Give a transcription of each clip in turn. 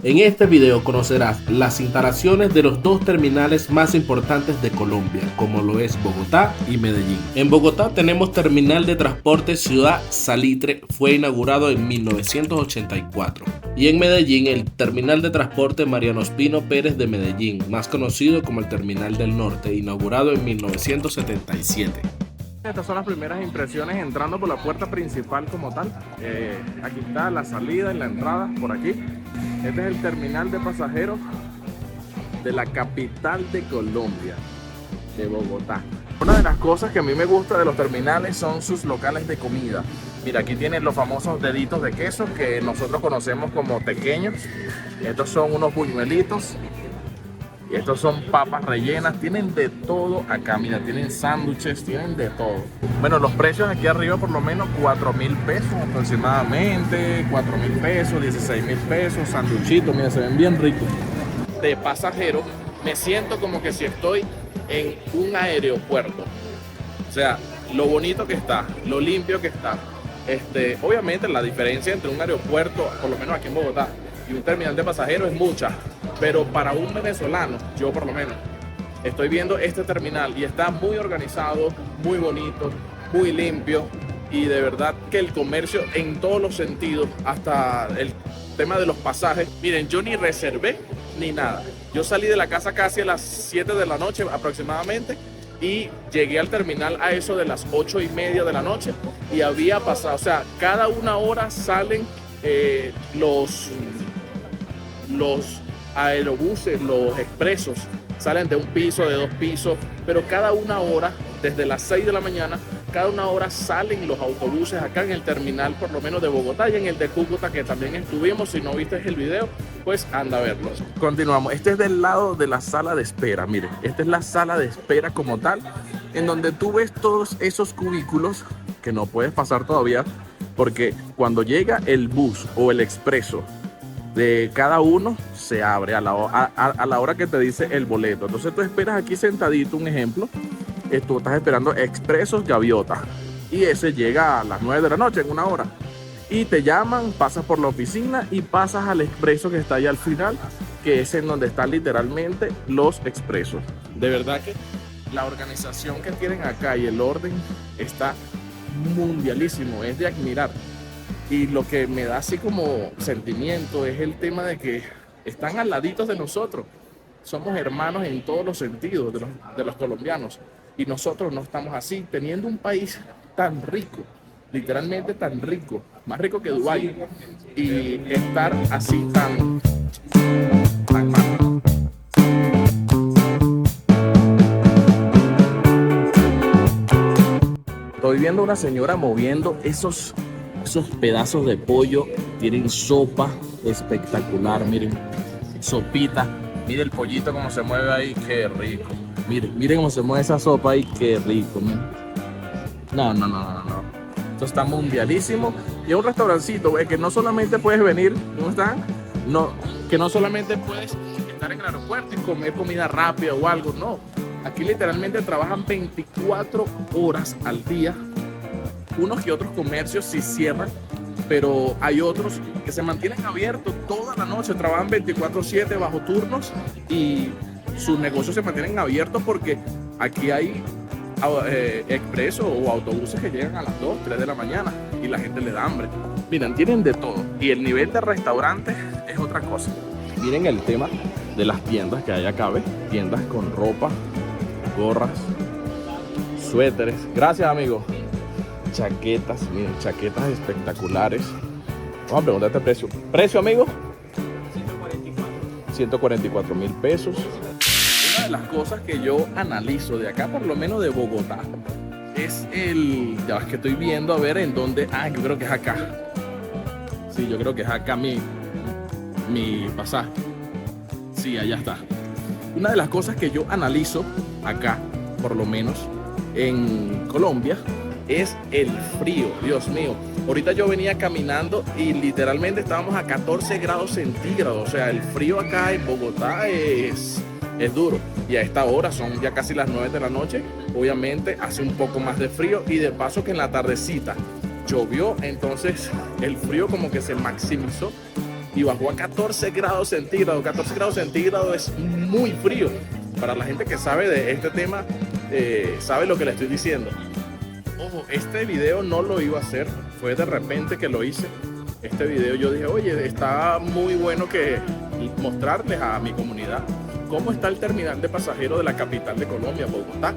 En este video conocerás las instalaciones de los dos terminales más importantes de Colombia, como lo es Bogotá y Medellín. En Bogotá tenemos Terminal de Transporte Ciudad Salitre, fue inaugurado en 1984. Y en Medellín el Terminal de Transporte Mariano Ospino Pérez de Medellín, más conocido como el Terminal del Norte, inaugurado en 1977. Estas son las primeras impresiones entrando por la puerta principal como tal. Aquí está la salida y la entrada por aquí. Este es el terminal de pasajeros de la capital de Colombia, de Bogotá. Una de las cosas que a mí me gusta de los terminales son sus locales de comida. Mira, aquí tienen los famosos deditos de queso que nosotros conocemos como tequeños. Estos son unos buñuelitos. Y estos son papas rellenas, tienen de todo acá, mira, tienen sándwiches, tienen de todo. Bueno, los precios aquí arriba por lo menos 4.000 pesos aproximadamente, 4.000 pesos, 16.000 pesos, sanduchitos, mira, se ven bien ricos. De pasajero, me siento como que si estoy en un aeropuerto. O sea, lo bonito que está, lo limpio que está. Obviamente la diferencia entre un aeropuerto, por lo menos aquí en Bogotá, y un terminal de pasajeros es mucha. Pero para un venezolano, yo por lo menos, estoy viendo este terminal y está muy organizado, muy bonito, muy limpio y de verdad que el comercio en todos los sentidos, hasta el tema de los pasajes. Miren, yo ni reservé ni nada. Yo salí de la casa casi a las 7 de la noche aproximadamente y llegué al terminal a eso de las 8:30 de la noche y había pasado, o sea, cada una hora salen los aerobuses, los expresos, salen de un piso, de 2 pisos, pero cada una hora, desde las 6 de la mañana, cada una hora salen los autobuses acá en el terminal, por lo menos de Bogotá, y en el de Cúcuta, que también estuvimos. Si no viste el video, pues anda a verlos. Continuamos. Este es del lado de la sala de espera. Miren, esta es la sala de espera como tal, en donde tú ves todos esos cubículos que no puedes pasar todavía, porque cuando llega el bus o el expreso de cada uno se abre a la hora que te dice el boleto. Entonces tú esperas aquí sentadito, un ejemplo, tú estás esperando Expresos Gaviota y ese llega a las 9 de la noche, en una hora, y te llaman, pasas por la oficina y pasas al expreso que está ahí al final, que es en donde están literalmente los expresos. De verdad que la organización que tienen acá y el orden está mundialísimo, es de admirar. Y lo que me da así como sentimiento es el tema de que están al ladito de nosotros. Somos hermanos en todos los sentidos de los colombianos. Y nosotros no estamos así, teniendo un país tan rico, literalmente tan rico, más rico que Dubái. Y estar así tan mal. Estoy viendo a una señora moviendo esos pedazos de pollo. Tienen sopa espectacular, miren, sopita. Miren el pollito como se mueve ahí, qué rico. Miren cómo se mueve esa sopa ahí, qué rico, miren. No. Esto está mundialísimo. Y es un restaurancito, que no solamente puedes venir, ¿cómo están? No, que no solamente puedes estar en el aeropuerto y comer comida rápida o algo, no. Aquí literalmente trabajan 24 horas al día. Unos que otros comercios sí cierran, pero hay otros que se mantienen abiertos toda la noche, trabajan 24/7 bajo turnos y sus negocios se mantienen abiertos porque aquí hay expresos o autobuses que llegan a las 2, 3 de la mañana y la gente le da hambre. Miren, tienen de todo y el nivel de restaurantes es otra cosa. Miren el tema de las tiendas que hay acá, ¿ves? Tiendas con ropa, gorras, suéteres. Gracias, amigo. Chaquetas, miren, chaquetas espectaculares. Vamos a preguntarte el precio. ¿Precio, amigo? 144.000 pesos. Una de las cosas que yo analizo de acá, por lo menos de Bogotá, es ya es que estoy viendo a ver en dónde. Yo creo que es acá. Sí, yo creo que es acá mi pasaje. Sí, allá está. Una de las cosas que yo analizo acá, por lo menos en Colombia, es el frío. Dios mío, ahorita yo venía caminando y literalmente estábamos a 14 grados centígrados. O sea, el frío acá en Bogotá es duro. Y a esta hora son ya casi las 9 de la noche. Obviamente hace un poco más de frío y de paso que en la tardecita llovió, entonces el frío como que se maximizó y bajó a 14 grados centígrados. 14 grados centígrados es muy frío. Para la gente que sabe de este tema, sabe lo que le estoy diciendo. Ojo, este video no lo iba a hacer, fue de repente que lo hice. Este video yo dije, oye, está muy bueno que mostrarles a mi comunidad cómo está el terminal de pasajeros de la capital de Colombia, Bogotá.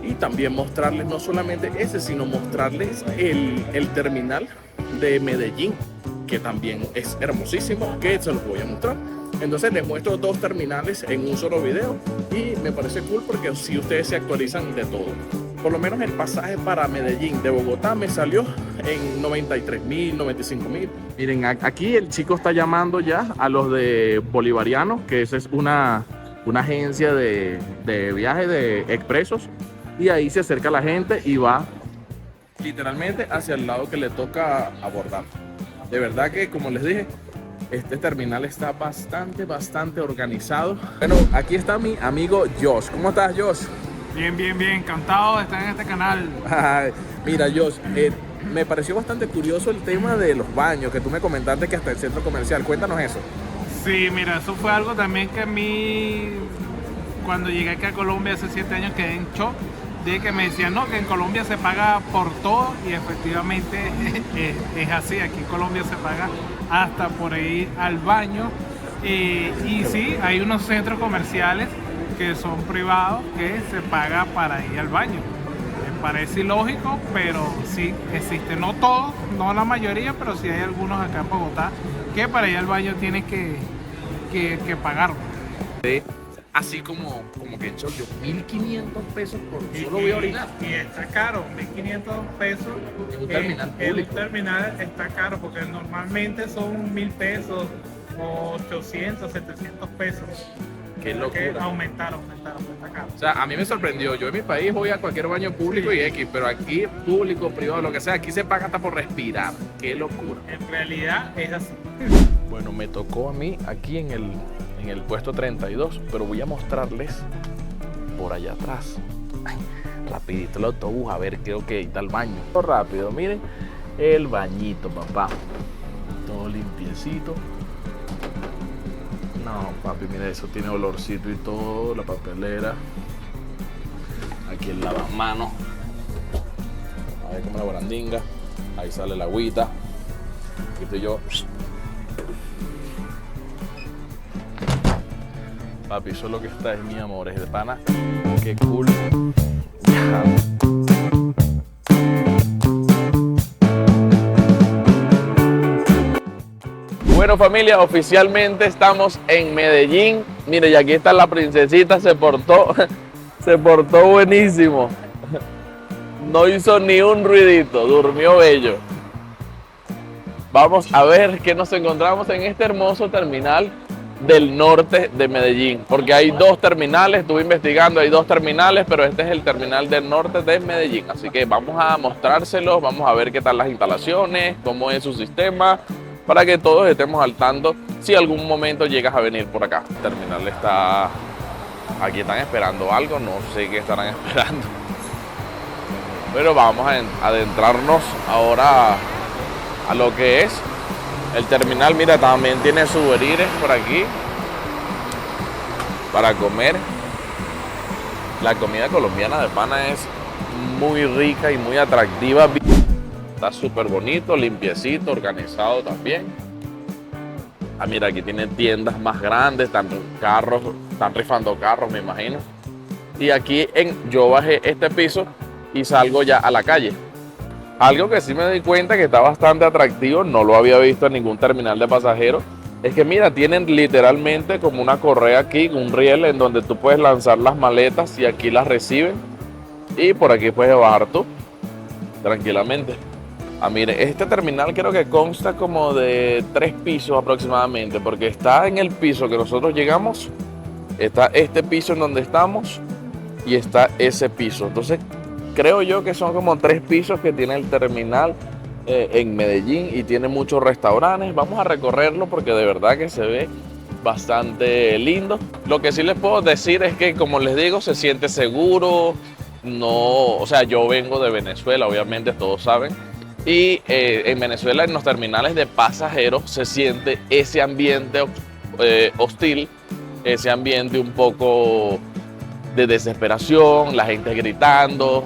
Y también mostrarles no solamente ese, sino mostrarles el terminal de Medellín, que también es hermosísimo, que se los voy a mostrar. Entonces les muestro dos terminales en un solo video y me parece cool porque si ustedes se actualizan de todo. Por lo menos el pasaje para Medellín de Bogotá me salió en 93.000, 95.000. Miren, aquí el chico está llamando ya a los de Bolivariano, que esa es una agencia de viajes de expresos. Y ahí se acerca la gente y va literalmente hacia el lado que le toca abordar. De verdad que, como les dije, este terminal está bastante organizado. Bueno, aquí está mi amigo Josh. ¿Cómo estás, Josh? Bien, encantado de estar en este canal. Ay, mira, Josh, me pareció bastante curioso el tema de los baños, que tú me comentaste que hasta el centro comercial. Cuéntanos eso. Sí, mira, eso fue algo también que a mí, cuando llegué aquí a Colombia hace 7 años, quedé en shock. De que me decían, no, que en Colombia se paga por todo, y efectivamente es así. Aquí en Colombia se paga hasta por ir al baño. Y sí, hay unos centros comerciales que son privados que se paga para ir al baño. Me parece ilógico, pero sí existe. No todos, no la mayoría, pero sí hay algunos acá en Bogotá que para ir al baño tienes que pagarlo. Sí. Así como que en shock, yo 1.500 pesos por solo voy a orinar. Y está caro, 1.500 pesos. En un terminal En público. un terminal está caro porque normalmente son 1.000 pesos o 800, 700 pesos. Qué locura. Aumentaron, está caro. O sea, a mí me sorprendió. Yo en mi país voy a cualquier baño público y X, pero aquí público, privado, lo que sea, aquí se paga hasta por respirar. Qué locura. En realidad es así. Bueno, me tocó a mí aquí en el puesto 32, pero voy a mostrarles por allá atrás. Ay, rapidito el autobús, a ver, creo que está el baño. Rápido, miren el bañito, papá. Todo limpiecito. No, papi, mira, eso tiene olorcito y todo, la papelera. Aquí el lavamanos. A ver cómo la barandinga. Ahí sale la agüita. Aquí estoy yo. Papi, eso es lo que está, es mi amor, es de pana. Qué cool. Bueno, familia, oficialmente estamos en Medellín. Mire, y aquí está la princesita, se portó buenísimo. No hizo ni un ruidito, durmió bello. Vamos a ver qué nos encontramos en este hermoso terminal del norte de Medellín, porque hay dos terminales, estuve investigando, hay dos terminales, pero este es el terminal del norte de Medellín, así que vamos a mostrárselos, vamos a ver qué tal las instalaciones, cómo es su sistema, para que todos estemos al tanto si algún momento llegas a venir por acá. El terminal está, aquí están esperando algo, no sé qué estarán esperando, pero vamos a adentrarnos ahora a lo que es el terminal. Mira, también tiene souvenirs por aquí para comer. La comida colombiana de pana es muy rica y muy atractiva. Está súper bonito, limpiecito, organizado también. Ah, mira, aquí tiene tiendas más grandes, están carros, están rifando carros, me imagino. Y aquí yo bajé este piso y salgo ya a la calle. Algo que sí me di cuenta que está bastante atractivo, no lo había visto en ningún terminal de pasajeros, es que mira, tienen literalmente como una correa aquí, un riel en donde tú puedes lanzar las maletas y aquí las reciben. Y por aquí puedes bajar tú, tranquilamente. Ah, mire, este terminal creo que consta como de 3 pisos aproximadamente, porque está en el piso que nosotros llegamos, está este piso en donde estamos y está ese piso. Entonces, creo yo que son como 3 pisos que tiene el terminal en Medellín y tiene muchos restaurantes. Vamos a recorrerlo porque de verdad que se ve bastante lindo. Lo que sí les puedo decir es que, como les digo, se siente seguro. No, o sea, yo vengo de Venezuela, obviamente todos saben, Y en Venezuela, en los terminales de pasajeros, se siente ese ambiente hostil, ese ambiente un poco de desesperación, la gente gritando,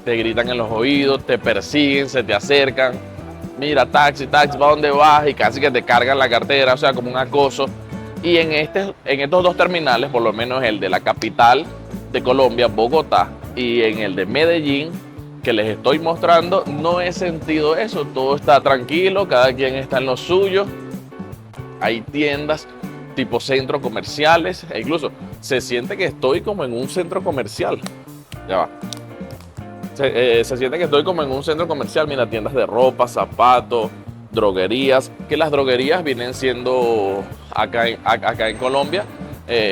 te gritan en los oídos, te persiguen, se te acercan. Mira, taxi, taxi, ¿para dónde vas? Y casi que te cargan la cartera, o sea, como un acoso. Y en estos dos terminales, por lo menos el de la capital de Colombia, Bogotá, y en el de Medellín, que les estoy mostrando, no he sentido eso. Todo está tranquilo, cada quien está en lo suyo. Hay tiendas tipo centros comerciales, e incluso se siente que estoy como en un centro comercial. Ya va. Se siente que estoy como en un centro comercial. Mira, tiendas de ropa, zapatos, droguerías, que las droguerías vienen siendo acá en Colombia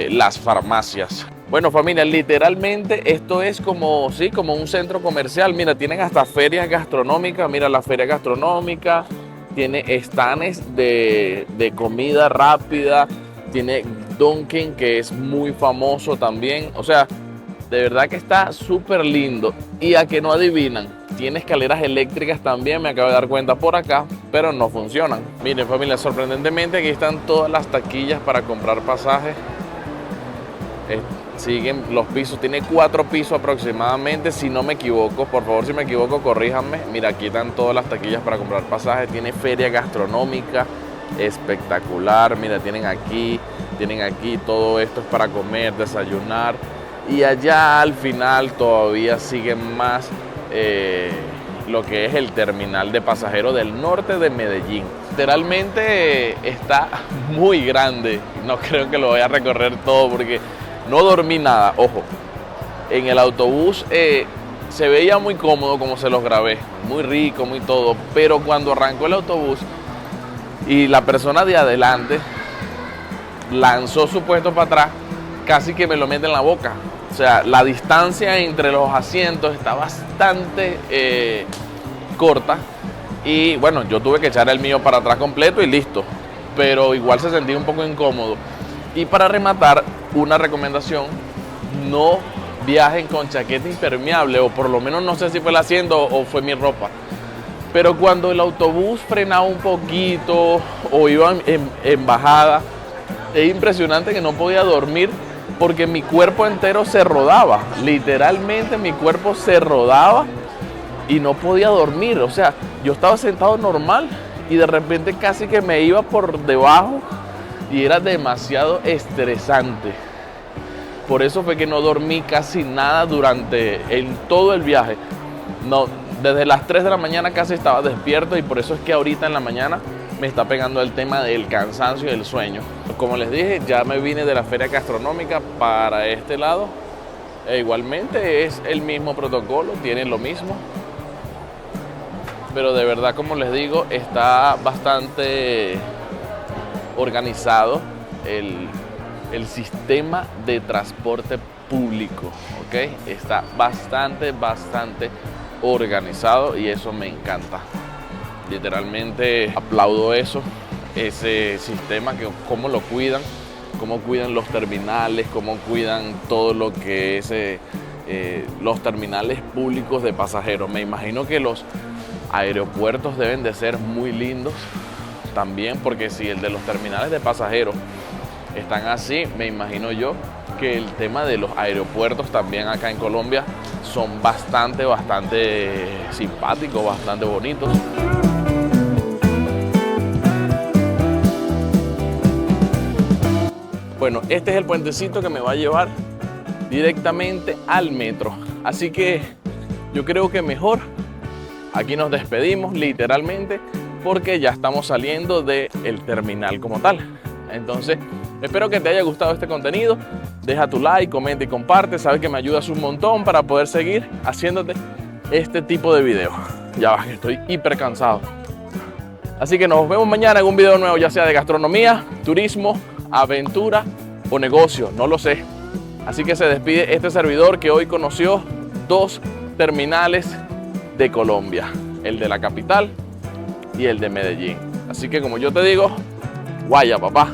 las farmacias. Bueno, familia, literalmente esto es como un centro comercial. Mira, tienen hasta ferias gastronómicas. Mira, la feria gastronómica tiene stands de comida rápida. Tiene Dunkin', que es muy famoso también. O sea, de verdad que está súper lindo. Y a que no adivinan, tiene escaleras eléctricas también, me acabo de dar cuenta por acá, pero no funcionan. Miren, familia, sorprendentemente aquí están todas las taquillas para comprar pasajes. Siguen los pisos, tiene 4 pisos aproximadamente, si no me equivoco. Por favor, si me equivoco, corríjanme. Mira, aquí están todas las taquillas para comprar pasajes. Tiene feria gastronómica, espectacular. Mira, tienen aquí, todo esto es para comer, desayunar. Y allá al final todavía siguen más lo que es el terminal de pasajeros del norte de Medellín. Literalmente está muy grande. No creo que lo voy a recorrer todo porque no dormí nada. Ojo, en el autobús se veía muy cómodo como se los grabé, muy rico, muy todo. Pero cuando arrancó el autobús y la persona de adelante lanzó su puesto para atrás, casi que me lo mete en la boca. O sea, la distancia entre los asientos está bastante corta. Y bueno, yo tuve que echar el mío para atrás completo y listo. Pero igual se sentía un poco incómodo. Y para rematar, una recomendación: no viajen con chaqueta impermeable, o por lo menos no sé si fue el asiento o fue mi ropa. Pero cuando el autobús frenaba un poquito o iba en bajada, es impresionante que no podía dormir porque mi cuerpo entero se rodaba. Literalmente mi cuerpo se rodaba y no podía dormir. O sea, yo estaba sentado normal y de repente casi que me iba por debajo y era demasiado estresante. Por eso fue que no dormí casi nada en todo el viaje. No, desde las 3 de la mañana casi estaba despierto y por eso es que ahorita en la mañana me está pegando el tema del cansancio y del sueño. Como les dije, ya me vine de la feria gastronómica para este lado. Igualmente es el mismo protocolo, tienen lo mismo. Pero de verdad, como les digo, está bastante organizado el sistema de transporte público, ¿ok? Está bastante organizado y eso me encanta. Literalmente aplaudo ese sistema, que cómo lo cuidan, cómo cuidan los terminales, cómo cuidan todo lo que es los terminales públicos de pasajeros. Me imagino que los aeropuertos deben de ser muy lindos también, porque si el de los terminales de pasajeros están así, me imagino yo que el tema de los aeropuertos también acá en Colombia son bastante simpáticos, bastante bonitos. Bueno, este es el puentecito que me va a llevar directamente al metro. Así que yo creo que mejor aquí nos despedimos literalmente, porque ya estamos saliendo del terminal como tal. Entonces, espero que te haya gustado este contenido. Deja tu like, comenta y comparte. Sabes que me ayudas un montón para poder seguir haciéndote este tipo de videos. Ya vas, que estoy hiper cansado. Así que nos vemos mañana en un video nuevo, ya sea de gastronomía, turismo, aventura o negocio, no lo sé. Así que se despide este servidor que hoy conoció 2 terminales de Colombia, el de la capital y el de Medellín. Así que, como yo te digo, guaya, papá.